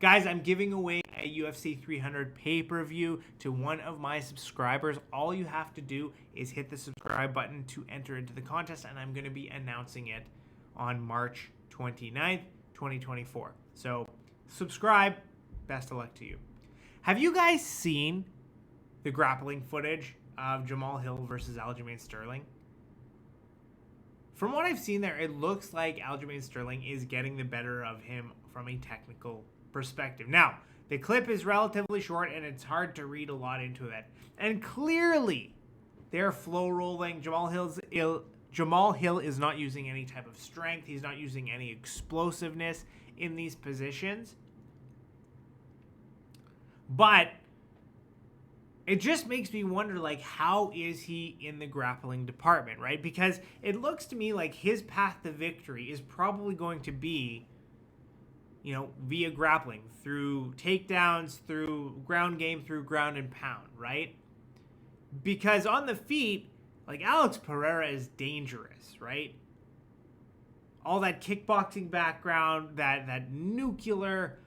Guys, I'm giving away a UFC 300 pay-per-view to one of my subscribers. All you have to do is hit the subscribe button to enter into the contest, and I'm going to be announcing it on March 29th, 2024. So subscribe. Best of luck to you. Have you guys seen the grappling footage of Jamahal Hill versus Aljamain Sterling? From what I've seen there, it looks like Aljamain Sterling is getting the better of him from a technical perspective. Now, the clip is relatively short and it's hard to read a lot into it. And clearly, they're flow rolling. Jamahal Hill is not using any type of strength. He's not using any explosiveness in these positions. But it just makes me wonder, like, how is he in the grappling department, right? Because it looks to me like his path to victory is probably going to be, you know, via grappling, through takedowns, through ground game, through ground and pound, right? Because on the feet, like, Alex Periera is dangerous, right? All that kickboxing background, that nuclear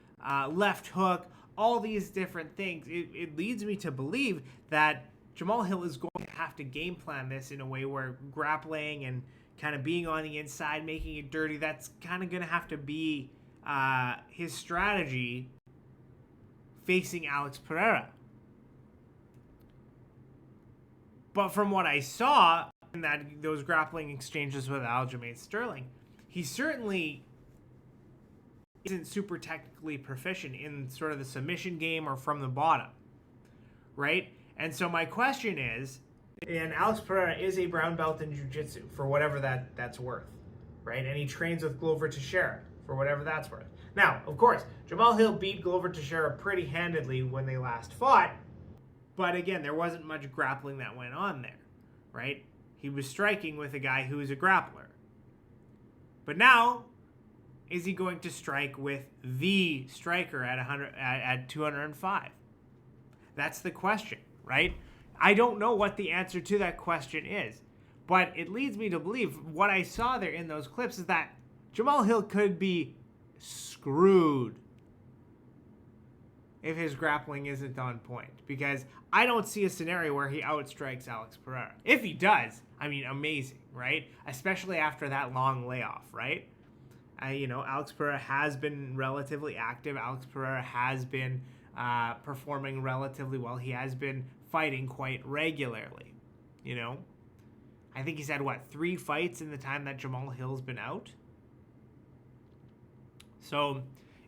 left hook, all these different things, it leads me to believe that Jamahal Hill is going to have to game plan this in a way where grappling and kind of being on the inside, making it dirty, that's kind of going to have to be his strategy facing Alex Periera. But from what I saw in those grappling exchanges with Aljamain Sterling, he certainly isn't super technically proficient in sort of the submission game or from the bottom, right? And so my question is, and Alex Periera is a brown belt in Jiu Jitsu for whatever that's worth, right? And he trains with Glover Texiera for whatever that's worth. Now, of course, Jamahal Hill beat Glover Texiera pretty handedly when they last fought, but again, there wasn't much grappling that went on there, right? He was striking with a guy who is a grappler. But now, is he going to strike with the striker at 205? That's the question, right? I don't know what the answer to that question is, but it leads me to believe what I saw there in those clips is that Jamahal Hill could be screwed if his grappling isn't on point, because I don't see a scenario where he outstrikes Alex Periera. If he does, I mean, amazing, right? Especially after that long layoff, right? Alex Periera has been relatively active. Alex Periera has been performing relatively well. He has been fighting quite regularly, you know? I think he's had, 3 fights in the time that Jamahal Hill's been out? So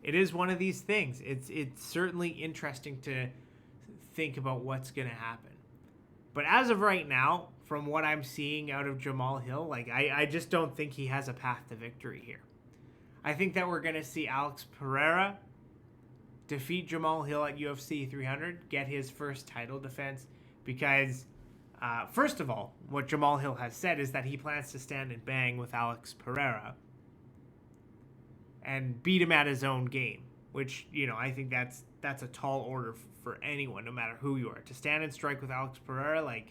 it is one of these things. It's certainly interesting to think about what's going to happen. But as of right now, from what I'm seeing out of Jamahal Hill, I just don't think he has a path to victory here. I think that we're going to see Alex Periera defeat Jamahal Hill at UFC 300, get his first title defense, because, first of all, what Jamahal Hill has said is that he plans to stand and bang with Alex Periera and beat him at his own game, which, I think that's a tall order for anyone, no matter who you are. To stand and strike with Alex Periera,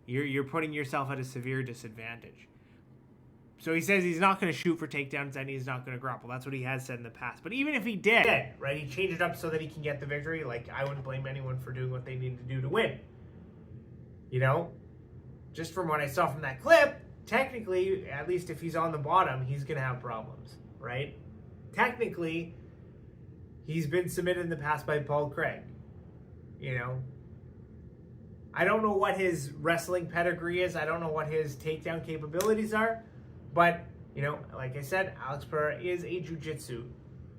you're putting yourself at a severe disadvantage. So he says he's not going to shoot for takedowns and he's not going to grapple. That's what he has said in the past. But even if he did, right, he changed it up so that he can get the victory. I wouldn't blame anyone for doing what they need to do to win. Just from what I saw from that clip, technically, at least if he's on the bottom, he's going to have problems, right? Technically, he's been submitted in the past by Paul Craig. I don't know what his wrestling pedigree is. I don't know what his takedown capabilities are. But, like I said, Alex Periera is a Jiu Jitsu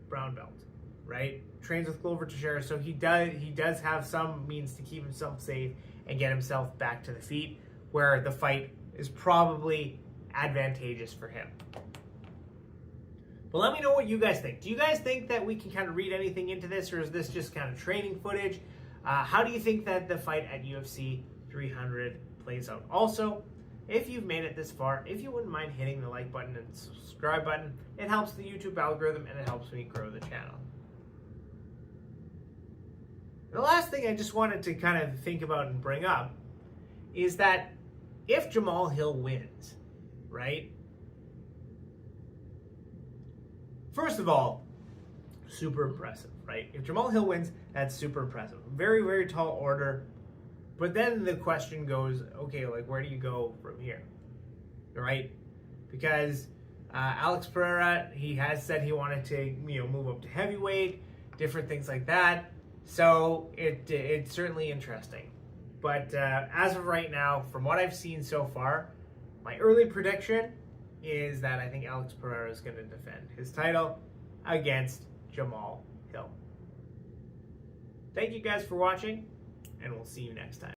brown belt, right? Trains with Glover Texiera, so he does have some means to keep himself safe and get himself back to the feet, where the fight is probably advantageous for him. But let me know what you guys think. Do you guys think that we can kind of read anything into this, or is this just kind of training footage? How do you think that the fight at UFC 300 plays out? Also, if you've made it this far, if you wouldn't mind hitting the like button and subscribe button, it helps the YouTube algorithm and it helps me grow the channel. The last thing I just wanted to kind of think about and bring up is that if Jamahal Hill wins, right? First of all, super impressive, right? If Jamahal Hill wins, that's super impressive. Very, very tall order. But then the question goes, okay, like, where do you go from here, right? Because Alex Periera, he has said he wanted to, move up to heavyweight, different things like that. So it's certainly interesting. But as of right now, from what I've seen so far, my early prediction is that I think Alex Periera is going to defend his title against Jamahal Hill. Thank you guys for watching, and we'll see you next time.